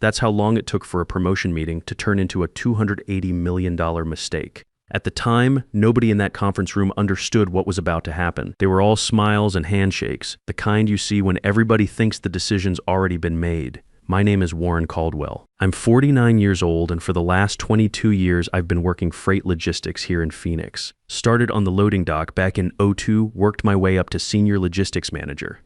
That's how long it took for a promotion meeting to turn into a $280 million mistake. At the time, nobody in that conference room understood what was about to happen. They were all smiles and handshakes, the kind you see when everybody thinks the decision's already been made. My name is Warren Caldwell. I'm 49 years old, and for the last 22 years, I've been working freight logistics here in Phoenix. Started on the loading dock back in '02, worked my way up to senior logistics manager.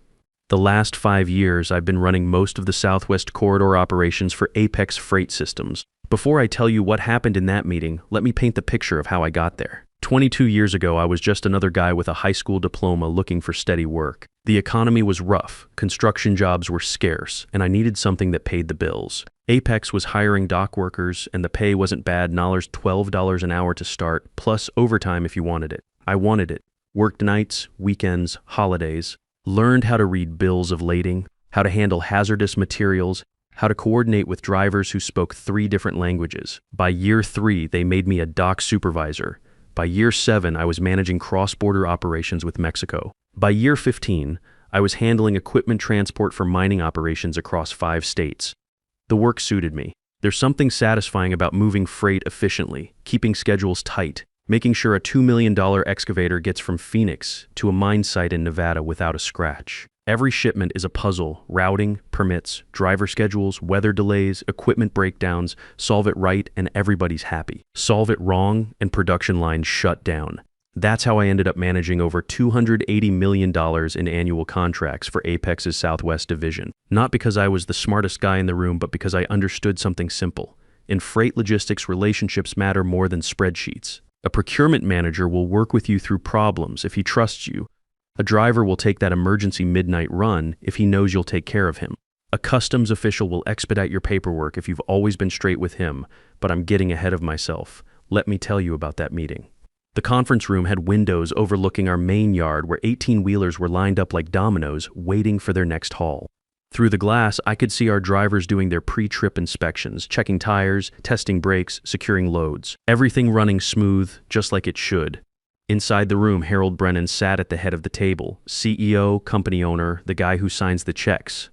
The last 5 years, I've been running most of the Southwest Corridor operations for Apex Freight Systems. Before I tell you what happened in that meeting, let me paint the picture of how I got there. 22 years ago, I was just another guy with a high school diploma looking for steady work. The economy was rough, construction jobs were scarce, and I needed something that paid the bills. Apex was hiring dock workers, and the pay wasn't bad, $12 an hour to start, plus overtime if you wanted it. I wanted it. Worked nights, weekends, holidays. Learned how to read bills of lading, how to handle hazardous materials, how to coordinate with drivers who spoke 3 different languages. By year 3, they made me a dock supervisor. By year 7, I was managing cross-border operations with Mexico. By year 15, I was handling equipment transport for mining operations across 5 states. The work suited me. There's something satisfying about moving freight efficiently, keeping schedules tight, making sure a $2 million excavator gets from Phoenix to a mine site in Nevada without a scratch. Every shipment is a puzzle: routing, permits, driver schedules, weather delays, equipment breakdowns. Solve it right and everybody's happy. Solve it wrong and production lines shut down. That's how I ended up managing over $280 million in annual contracts for Apex's Southwest Division. Not because I was the smartest guy in the room, but because I understood something simple. In freight logistics, relationships matter more than spreadsheets. A procurement manager will work with you through problems if he trusts you. A driver will take that emergency midnight run if he knows you'll take care of him. A customs official will expedite your paperwork if you've always been straight with him. But I'm getting ahead of myself. Let me tell you about that meeting. The conference room had windows overlooking our main yard where 18-wheelers were lined up like dominoes, waiting for their next haul. Through the glass, I could see our drivers doing their pre-trip inspections, checking tires, testing brakes, securing loads. Everything running smooth, just like it should. Inside the room, Harold Brennan sat at the head of the table. CEO, company owner, the guy who signs the checks.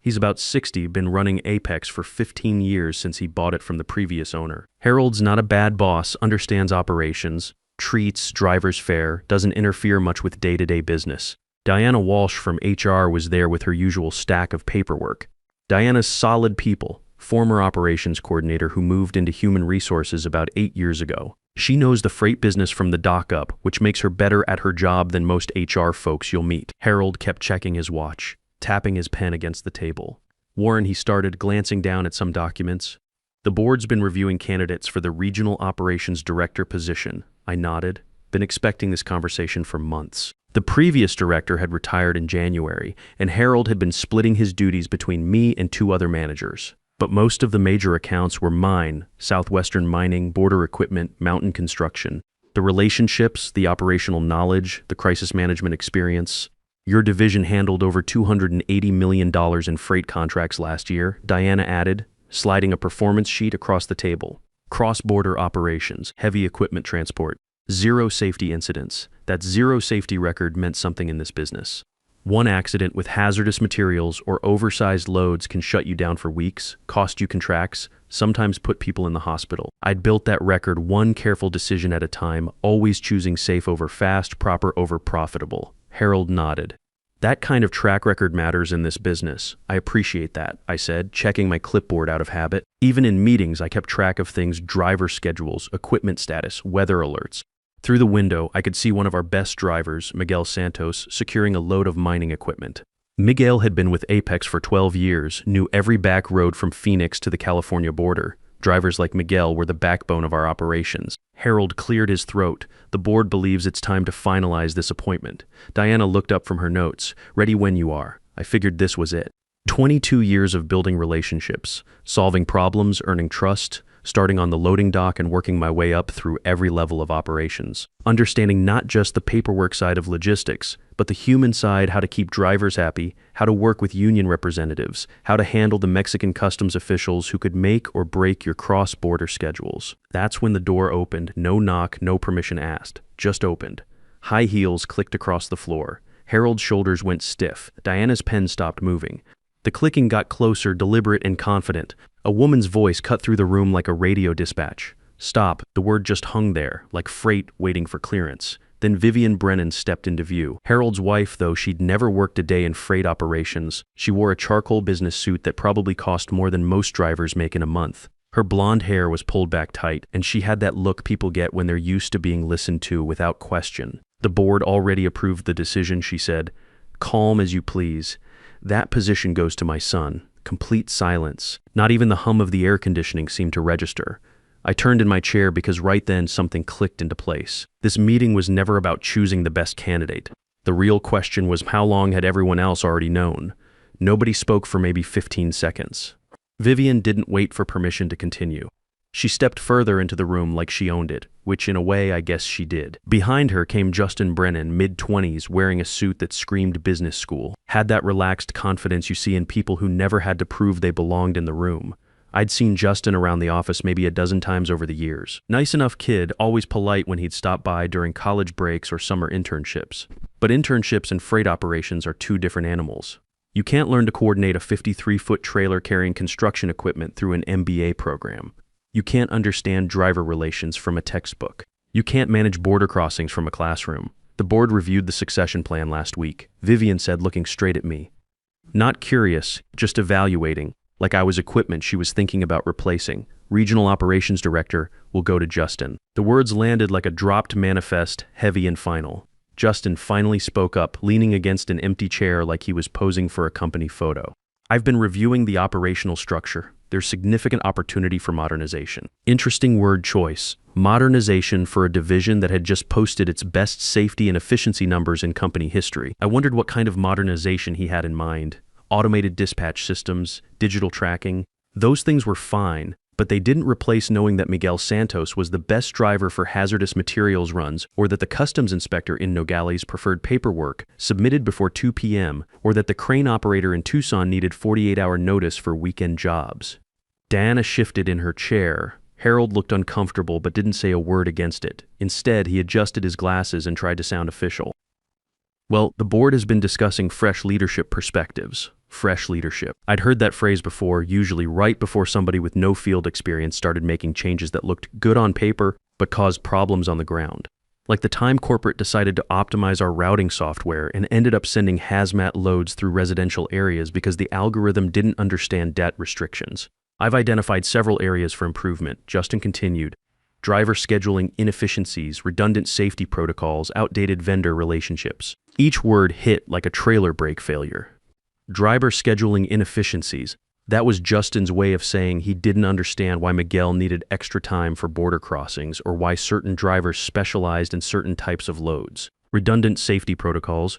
He's about 60, been running Apex for 15 years since he bought it from the previous owner. Harold's not a bad boss, understands operations, treats drivers fair, doesn't interfere much with day-to-day business. Diana Walsh from HR was there with her usual stack of paperwork. Diana's solid people, former operations coordinator who moved into human resources about 8 years ago. She knows the freight business from the dock up, which makes her better at her job than most HR folks you'll meet. Harold kept checking his watch, tapping his pen against the table. Warren, he started, glancing down at some documents. The board's been reviewing candidates for the regional operations director position. I nodded. Been expecting this conversation for months. The previous director had retired in January, and Harold had been splitting his duties between me and 2 other managers. But most of the major accounts were mine: Southwestern Mining, Border Equipment, Mountain Construction. The relationships, the operational knowledge, the crisis management experience. Your division handled over $280 million in freight contracts last year, Diana added, sliding a performance sheet across the table. Cross-border operations, heavy equipment transport, 0 safety incidents. That 0 safety record meant something in this business. 1 accident with hazardous materials or oversized loads can shut you down for weeks, cost you contracts, sometimes put people in the hospital. I'd built that record 1 careful decision at a time, always choosing safe over fast, proper over profitable. Harold nodded. That kind of track record matters in this business. I appreciate that, I said, checking my clipboard out of habit. Even in meetings, I kept track of things: driver schedules, equipment status, weather alerts. Through the window, I could see one of our best drivers, Miguel Santos, securing a load of mining equipment. Miguel had been with Apex for 12 years, knew every back road from Phoenix to the California border. Drivers like Miguel were the backbone of our operations. Harold cleared his throat. The board believes it's time to finalize this appointment. Diana looked up from her notes. Ready when you are. I figured this was it. 22 years of building relationships, solving problems, earning trust, starting on the loading dock and working my way up through every level of operations. Understanding not just the paperwork side of logistics, but the human side: how to keep drivers happy, how to work with union representatives, how to handle the Mexican customs officials who could make or break your cross-border schedules. That's when the door opened. No knock, no permission asked. Just opened. High heels clicked across the floor. Harold's shoulders went stiff. Diana's pen stopped moving. The clicking got closer, deliberate and confident. A woman's voice cut through the room like a radio dispatch. Stop. The word just hung there, like freight waiting for clearance. Then Vivian Brennan stepped into view. Harold's wife, though she'd never worked a day in freight operations, she wore a charcoal business suit that probably cost more than most drivers make in a month. Her blonde hair was pulled back tight, and she had that look people get when they're used to being listened to without question. The board already approved the decision, she said. Calm as you please. That position goes to my son. Complete silence. Not even the hum of the air conditioning seemed to register. I turned in my chair because right then something clicked into place. This meeting was never about choosing the best candidate. The real question was how long had everyone else already known? Nobody spoke for maybe 15 seconds. Vivian didn't wait for permission to continue. She stepped further into the room like she owned it, which in a way I guess she did. Behind her came Justin Brennan, mid-20s, wearing a suit that screamed business school. Had that relaxed confidence you see in people who never had to prove they belonged in the room. I'd seen Justin around the office maybe a dozen times over the years. Nice enough kid, always polite when he'd stop by during college breaks or summer internships. But internships and freight operations are two different animals. You can't learn to coordinate a 53-foot trailer carrying construction equipment through an MBA program. You can't understand driver relations from a textbook. You can't manage border crossings from a classroom. The board reviewed the succession plan last week, Vivian said, looking straight at me. Not curious, just evaluating. Like I was equipment she was thinking about replacing. Regional operations director will go to Justin. The words landed like a dropped manifest, heavy and final. Justin finally spoke up, leaning against an empty chair like he was posing for a company photo. I've been reviewing the operational structure. There's significant opportunity for modernization. Interesting word choice. Modernization for a division that had just posted its best safety and efficiency numbers in company history. I wondered what kind of modernization he had in mind. Automated dispatch systems, digital tracking, those things were fine, but they didn't replace knowing that Miguel Santos was the best driver for hazardous materials runs, or that the customs inspector in Nogales preferred paperwork submitted before 2 p.m., or that the crane operator in Tucson needed 48-hour notice for weekend jobs. Diana shifted in her chair. Harold looked uncomfortable but didn't say a word against it. Instead, he adjusted his glasses and tried to sound official. Well, the board has been discussing fresh leadership perspectives. Fresh leadership. I'd heard that phrase before, usually right before somebody with no field experience started making changes that looked good on paper but caused problems on the ground. Like the time corporate decided to optimize our routing software and ended up sending hazmat loads through residential areas because the algorithm didn't understand debt restrictions. I've identified several areas for improvement. Justin continued. Driver scheduling inefficiencies, redundant safety protocols, outdated vendor relationships. Each word hit like a trailer brake failure. Driver scheduling inefficiencies. That was Justin's way of saying he didn't understand why Miguel needed extra time for border crossings or why certain drivers specialized in certain types of loads. Redundant safety protocols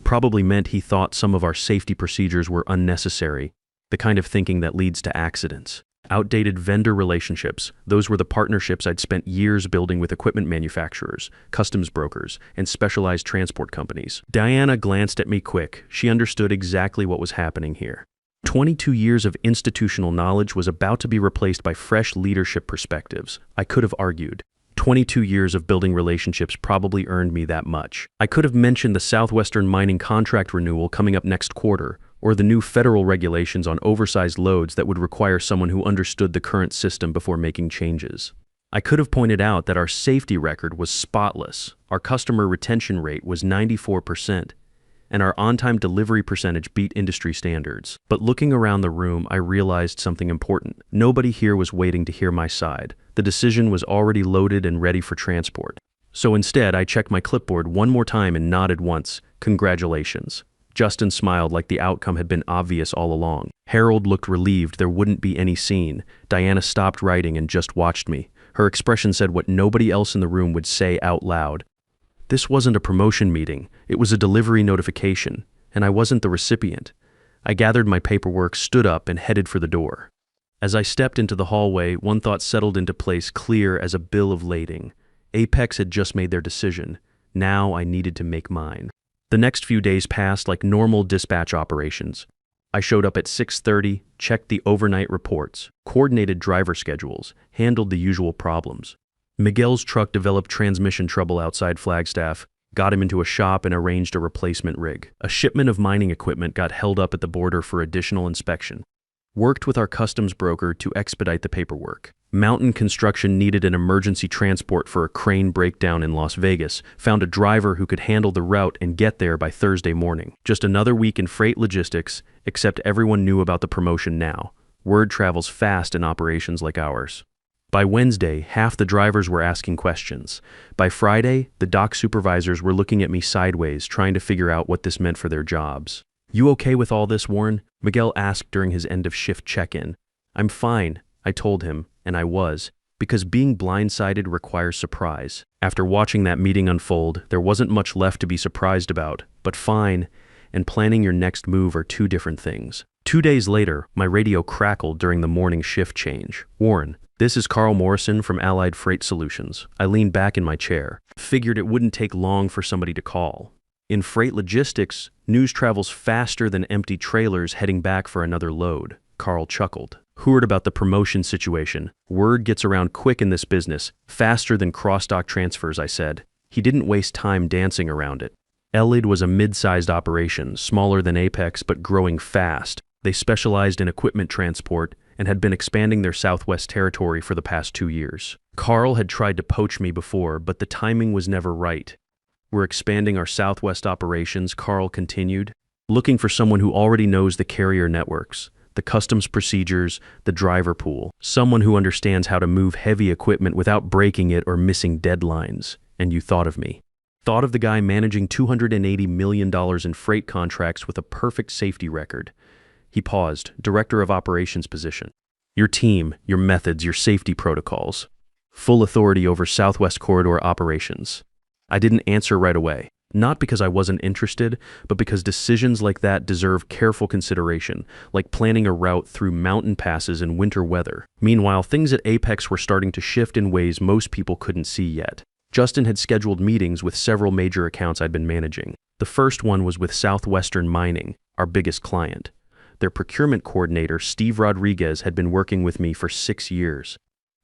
probably meant he thought some of our safety procedures were unnecessary, the kind of thinking that leads to accidents. Outdated vendor relationships. Those were the partnerships I'd spent years building with equipment manufacturers, customs brokers, and specialized transport companies. Diana glanced at me quick. She understood exactly what was happening here. 22 years of institutional knowledge was about to be replaced by fresh leadership perspectives. I could have argued. 22 years of building relationships probably earned me that much. I could have mentioned the Southwestern mining contract renewal coming up next quarter, or the new federal regulations on oversized loads that would require someone who understood the current system before making changes. I could have pointed out that our safety record was spotless, our customer retention rate was 94%, and our on-time delivery percentage beat industry standards. But looking around the room, I realized something important. Nobody here was waiting to hear my side. The decision was already loaded and ready for transport. So instead, I checked my clipboard one more time and nodded once. Congratulations. Justin smiled like the outcome had been obvious all along. Harold looked relieved there wouldn't be any scene. Diana stopped writing and just watched me. Her expression said what nobody else in the room would say out loud. This wasn't a promotion meeting. It was a delivery notification, and I wasn't the recipient. I gathered my paperwork, stood up, and headed for the door. As I stepped into the hallway, one thought settled into place clear as a bill of lading. Apex had just made their decision. Now I needed to make mine. The next few days passed like normal dispatch operations. I showed up at 6:30, checked the overnight reports, coordinated driver schedules, handled the usual problems. Miguel's truck developed transmission trouble outside Flagstaff. got him into a shop and arranged a replacement rig. A shipment of mining equipment got held up at the border for additional inspection. Worked with our customs broker to expedite the paperwork. Mountain Construction needed an emergency transport for a crane breakdown in Las Vegas, found a driver who could handle the route and get there by Thursday morning. Just another week in freight logistics, except everyone knew about the promotion now. Word travels fast in operations like ours. By Wednesday, half the drivers were asking questions. By Friday, the dock supervisors were looking at me sideways, trying to figure out what this meant for their jobs. "You okay with all this, Warren?" Miguel asked during his end-of-shift check-in. "I'm fine," I told him, and I was, because being blindsided requires surprise. After watching that meeting unfold, there wasn't much left to be surprised about, but fine and planning your next move are two different things. 2 days later, my radio crackled during the morning shift change. "Warren, this is Carl Morrison from Allied Freight Solutions." I leaned back in my chair. Figured it wouldn't take long for somebody to call. In freight logistics, news travels faster than empty trailers heading back for another load. Carl chuckled. "Heard about the promotion situation. Word gets around quick in this business, faster than cross-dock transfers," I said. He didn't waste time dancing around it. Allied was a mid-sized operation, smaller than Apex but growing fast. They specialized in equipment transport and had been expanding their Southwest territory for the past 2 years. Carl had tried to poach me before, but the timing was never right. "We're expanding our Southwest operations," Carl continued, "looking for someone who already knows the carrier networks, the customs procedures, the driver pool, someone who understands how to move heavy equipment without breaking it or missing deadlines." And you thought of me. Thought of the guy managing $280 million in freight contracts with a perfect safety record. He paused, director of operations position. "Your team, your methods, your safety protocols. Full authority over Southwest Corridor operations." I didn't answer right away. Not because I wasn't interested, but because decisions like that deserve careful consideration, like planning a route through mountain passes in winter weather. Meanwhile, things at Apex were starting to shift in ways most people couldn't see yet. Justin had scheduled meetings with several major accounts I'd been managing. The first one was with Southwestern Mining, our biggest client. Their procurement coordinator, Steve Rodriguez, had been working with me for 6 years.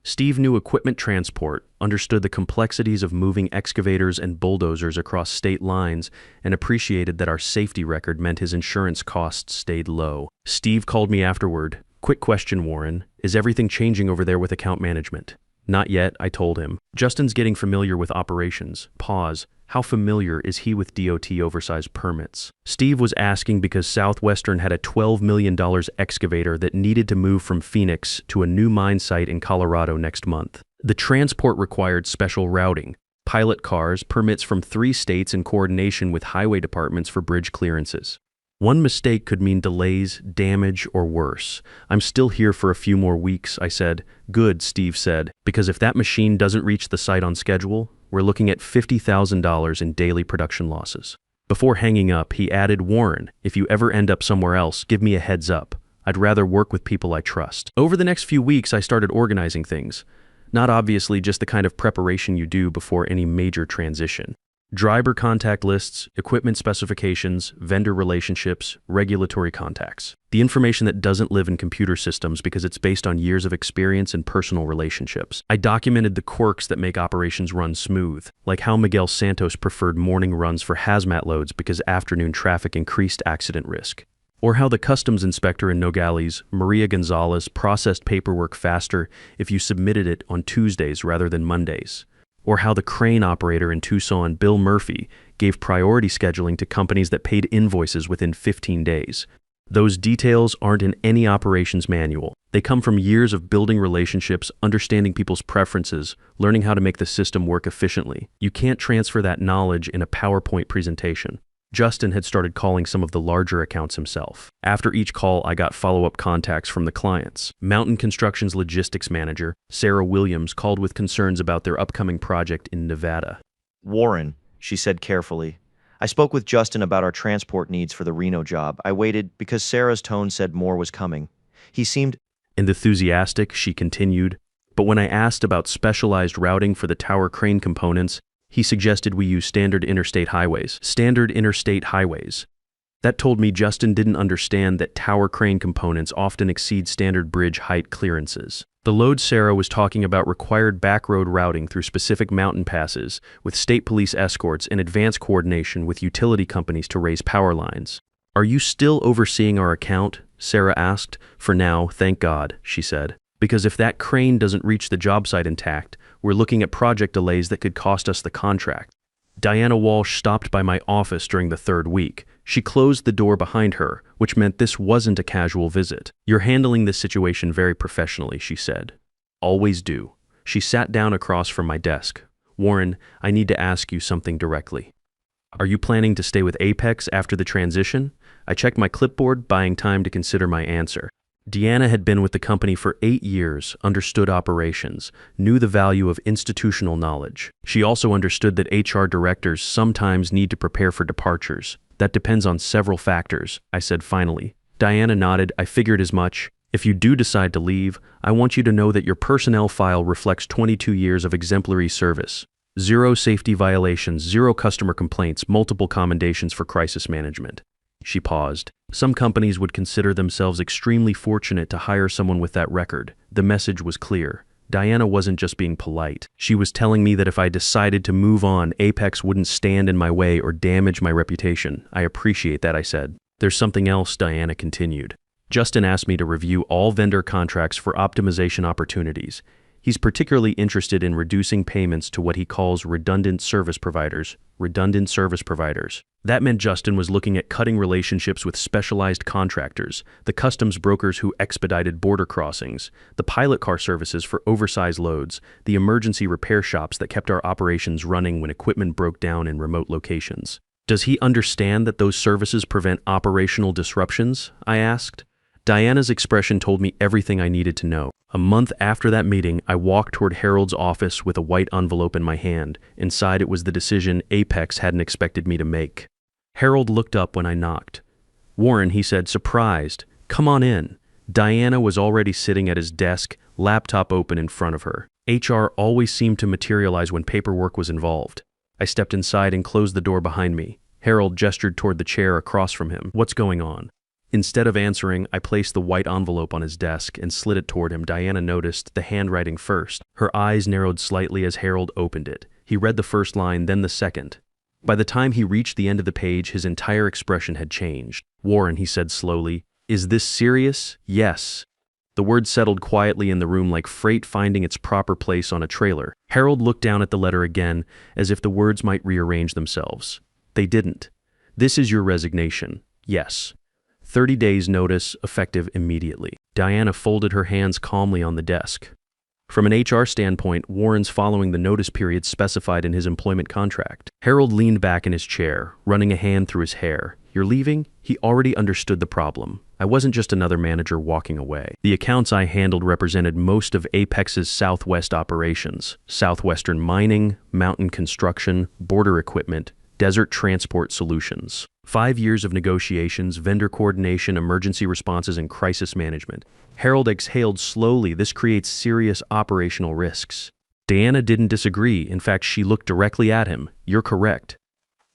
Steve knew equipment transport, understood the complexities of moving excavators and bulldozers across state lines, and appreciated that our safety record meant his insurance costs stayed low. Steve called me afterward. "Quick question, Warren. Is everything changing over there with account management?" "Not yet," I told him. "Justin's getting familiar with operations." Pause. How familiar is he with DOT oversized permits? Steve was asking because Southwestern had a $12 million excavator that needed to move from Phoenix to a new mine site in Colorado next month. The transport required special routing, pilot cars, permits from 3 states in coordination with highway departments for bridge clearances. One mistake could mean delays, damage, or worse. "I'm still here for a few more weeks," I said. "Good," Steve said, "because if that machine doesn't reach the site on schedule, we're looking at $50,000 in daily production losses." Before hanging up, he added, "Warren, if you ever end up somewhere else, give me a heads up. I'd rather work with people I trust." Over the next few weeks, I started organizing things. Not obviously just the kind of preparation you do before any major transition. Driver contact lists, equipment specifications, vendor relationships, regulatory contacts. The information that doesn't live in computer systems because it's based on years of experience and personal relationships. I documented the quirks that make operations run smooth, like how Miguel Santos preferred morning runs for hazmat loads because afternoon traffic increased accident risk. Or how the customs inspector in Nogales, Maria Gonzalez, processed paperwork faster if you submitted it on Tuesdays rather than Mondays. Or how the crane operator in Tucson, Bill Murphy, gave priority scheduling to companies that paid invoices within 15 days. Those details aren't in any operations manual. They come from years of building relationships, understanding people's preferences, learning how to make the system work efficiently. You can't transfer that knowledge in a PowerPoint presentation. Justin had started calling some of the larger accounts himself. After each call, I got follow-up contacts from the clients. Mountain Construction's logistics manager, Sarah Williams, called with concerns about their upcoming project in Nevada. "Warren," she said carefully, "I spoke with Justin about our transport needs for the Reno job. I waited because Sarah's tone said more was coming. He seemed enthusiastic," she continued, "but when I asked about specialized routing for the tower crane components, he suggested we use standard interstate highways. Standard interstate highways. That told me Justin didn't understand that tower crane components often exceed standard bridge height clearances. The load Sarah was talking about required backroad routing through specific mountain passes, with state police escorts and advanced coordination with utility companies to raise power lines. "Are you still overseeing our account?" Sarah asked. "For now, thank God," she said. "Because if that crane doesn't reach the job site intact, we're looking at project delays that could cost us the contract." Diana Walsh stopped by my office during the third week. She closed the door behind her, which meant this wasn't a casual visit. "You're handling this situation very professionally," she said. "Always do." She sat down across from my desk. "Warren, I need to ask you something directly. Are you planning to stay with Apex after the transition?" I checked my clipboard, buying time to consider my answer. Deanna had been with the company for 8 years, understood operations, knew the value of institutional knowledge. She also understood that HR directors sometimes need to prepare for departures. "That depends on several factors," I said finally. Diana nodded. "I figured as much. If you do decide to leave, I want you to know that your personnel file reflects 22 years of exemplary service. 0 safety violations, 0 customer complaints, multiple commendations for crisis management." She paused. "Some companies would consider themselves extremely fortunate to hire someone with that record." The message was clear. Diana wasn't just being polite. She was telling me that if I decided to move on, Apex wouldn't stand in my way or damage my reputation. "I appreciate that," I said. "There's something else," Diana continued. "Justin asked me to review all vendor contracts for optimization opportunities. He's particularly interested in reducing payments to what he calls redundant service providers. Redundant service providers. That meant Justin was looking at cutting relationships with specialized contractors, the customs brokers who expedited border crossings, the pilot car services for oversized loads, the emergency repair shops that kept our operations running when equipment broke down in remote locations. "Does he understand that those services prevent operational disruptions?" I asked. Diana's expression told me everything I needed to know. A month after that meeting, I walked toward Harold's office with a white envelope in my hand. Inside it was the decision Apex hadn't expected me to make. Harold looked up when I knocked. "Warren," he said, surprised. "Come on in." Diana was already sitting at his desk, laptop open in front of her. HR always seemed to materialize when paperwork was involved. I stepped inside and closed the door behind me. Harold gestured toward the chair across from him. "What's going on?" Instead of answering, I placed the white envelope on his desk and slid it toward him. Diana noticed the handwriting first. Her eyes narrowed slightly as Harold opened it. He read the first line, then the second. By the time he reached the end of the page, his entire expression had changed. "Warren," he said slowly, "is this serious?" "Yes." The words settled quietly in the room like freight finding its proper place on a trailer. Harold looked down at the letter again, as if the words might rearrange themselves. They didn't. "This is your resignation." "Yes." 30 days notice, effective immediately. Diana folded her hands calmly on the desk. From an HR standpoint, Warren's following the notice period specified in his employment contract. Harold leaned back in his chair, running a hand through his hair. "You're leaving?" He already understood the problem. I wasn't just another manager walking away. The accounts I handled represented most of Apex's Southwest operations: Southwestern mining, mountain construction, border equipment, desert transport solutions. 5 years of negotiations, vendor coordination, emergency responses, and crisis management. Harold exhaled slowly. "This creates serious operational risks." Diana didn't disagree. In fact, she looked directly at him. "You're correct."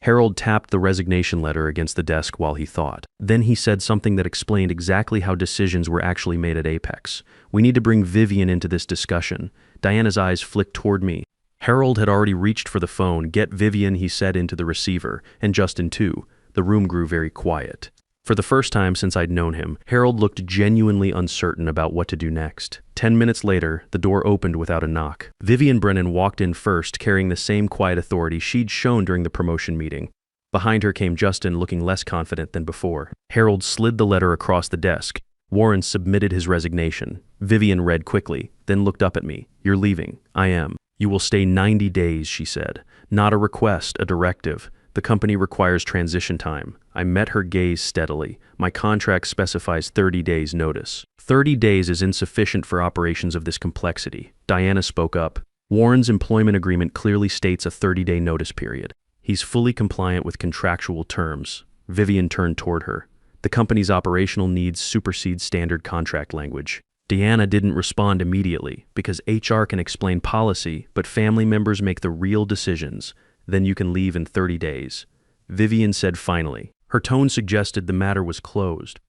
Harold tapped the resignation letter against the desk while he thought. Then he said something that explained exactly how decisions were actually made at Apex. "We need to bring Vivian into this discussion." Diana's eyes flicked toward me. Harold had already reached for the phone. "Get Vivian," he said into the receiver, "and Justin too." The room grew very quiet. For the first time since I'd known him, Harold looked genuinely uncertain about what to do next. 10 minutes later, the door opened without a knock. Vivian Brennan walked in first, carrying the same quiet authority she'd shown during the promotion meeting. Behind her came Justin, looking less confident than before. Harold slid the letter across the desk. Warren submitted his resignation. Vivian read quickly, then looked up at me. "You're leaving." "I am." "You will stay 90 days, she said. "Not a request, a directive. The company requires transition time." I met her gaze steadily. "My contract specifies 30 days notice." 30 days is insufficient for operations of this complexity. Diana spoke up. "Warren's employment agreement clearly states a 30-day notice period. He's fully compliant with contractual terms." Vivian turned toward her. "The company's operational needs supersede standard contract language." Diana didn't respond immediately, because HR can explain policy, but family members make the real decisions. "Then you can leave in 30 days. Vivian said finally. Her tone suggested the matter was closed.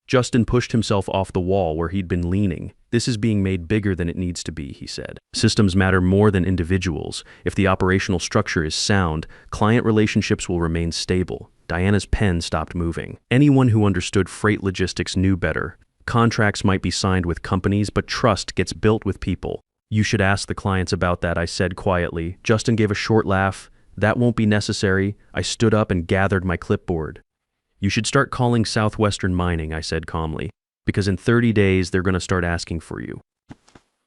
Justin pushed himself off the wall where he'd been leaning. This is being made bigger than it needs to be, he said. Systems matter more than individuals. If the operational structure is sound, client relationships will remain stable. Diana's pen stopped moving. Anyone who understood freight logistics knew better. Contracts might be signed with companies, but trust gets built with people. You should ask the clients about that, I said quietly. Justin gave a short laugh. That won't be necessary. I stood up and gathered my clipboard. You should start calling Southwestern Mining, I said calmly, because in 30 days they're going to start asking for you.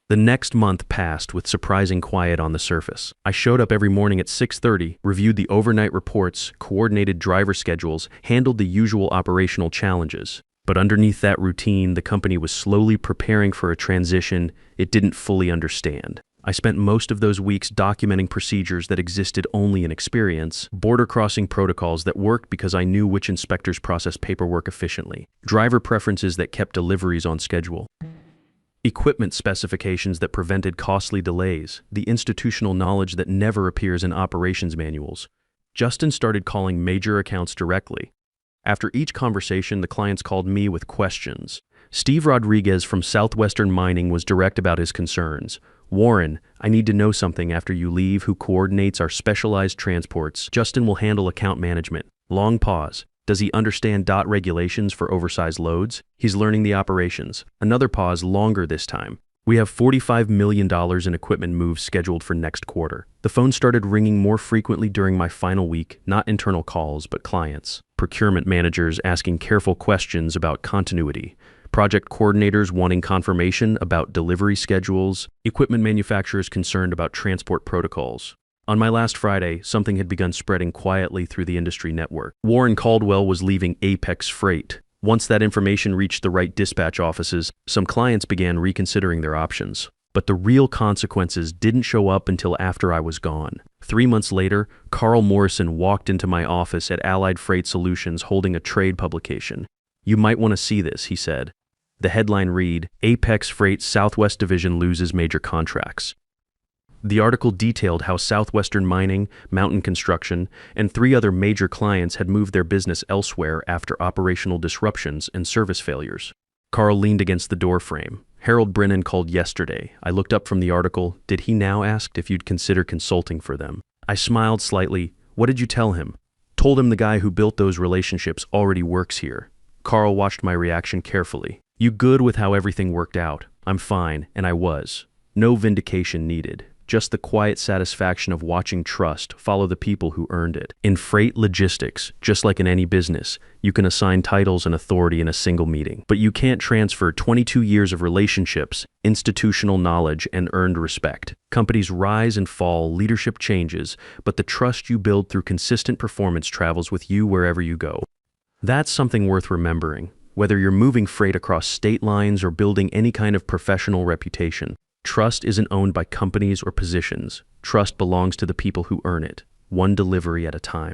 The next month passed with surprising quiet on the surface. I showed up every morning at 6:30, reviewed the overnight reports, coordinated driver schedules, handled the usual operational challenges. But underneath that routine, the company was slowly preparing for a transition it didn't fully understand. I spent most of those weeks documenting procedures that existed only in experience, border crossing protocols that worked because I knew which inspectors processed paperwork efficiently, driver preferences that kept deliveries on schedule, equipment specifications that prevented costly delays, the institutional knowledge that never appears in operations manuals. Justin started calling major accounts directly. After each conversation, the clients called me with questions. Steve Rodriguez from Southwestern Mining was direct about his concerns. Warren, I need to know something after you leave. Who coordinates our specialized transports? Justin will handle account management. Long pause. Does he understand DOT regulations for oversized loads? He's learning the operations. Another pause, longer this time. We have $45 million in equipment moves scheduled for next quarter. The phone started ringing more frequently during my final week, not internal calls, but clients. Procurement managers asking careful questions about continuity. Project coordinators wanting confirmation about delivery schedules. Equipment manufacturers concerned about transport protocols. On my last Friday, something had begun spreading quietly through the industry network. Warren Caldwell was leaving Apex Freight. Once that information reached the right dispatch offices, some clients began reconsidering their options. But the real consequences didn't show up until after I was gone. 3 months later, Carl Morrison walked into my office at Allied Freight Solutions holding a trade publication. You might want to see this, he said. The headline read, Apex Freight Southwest Division loses major contracts. The article detailed how Southwestern Mining, Mountain Construction, and 3 other major clients had moved their business elsewhere after operational disruptions and service failures. Carl leaned against the doorframe. Harold Brennan called yesterday. I looked up from the article. Did he now ask if you'd consider consulting for them? I smiled slightly. What did you tell him? Told him the guy who built those relationships already works here. Carl watched my reaction carefully. You good with how everything worked out? I'm fine, and I was. No vindication needed. Just the quiet satisfaction of watching trust follow the people who earned it. In freight logistics, just like in any business, you can assign titles and authority in a single meeting. But you can't transfer 22 years of relationships, institutional knowledge, and earned respect. Companies rise and fall, leadership changes, but the trust you build through consistent performance travels with you wherever you go. That's something worth remembering. Whether you're moving freight across state lines or building any kind of professional reputation, trust isn't owned by companies or positions. Trust belongs to the people who earn it, one delivery at a time.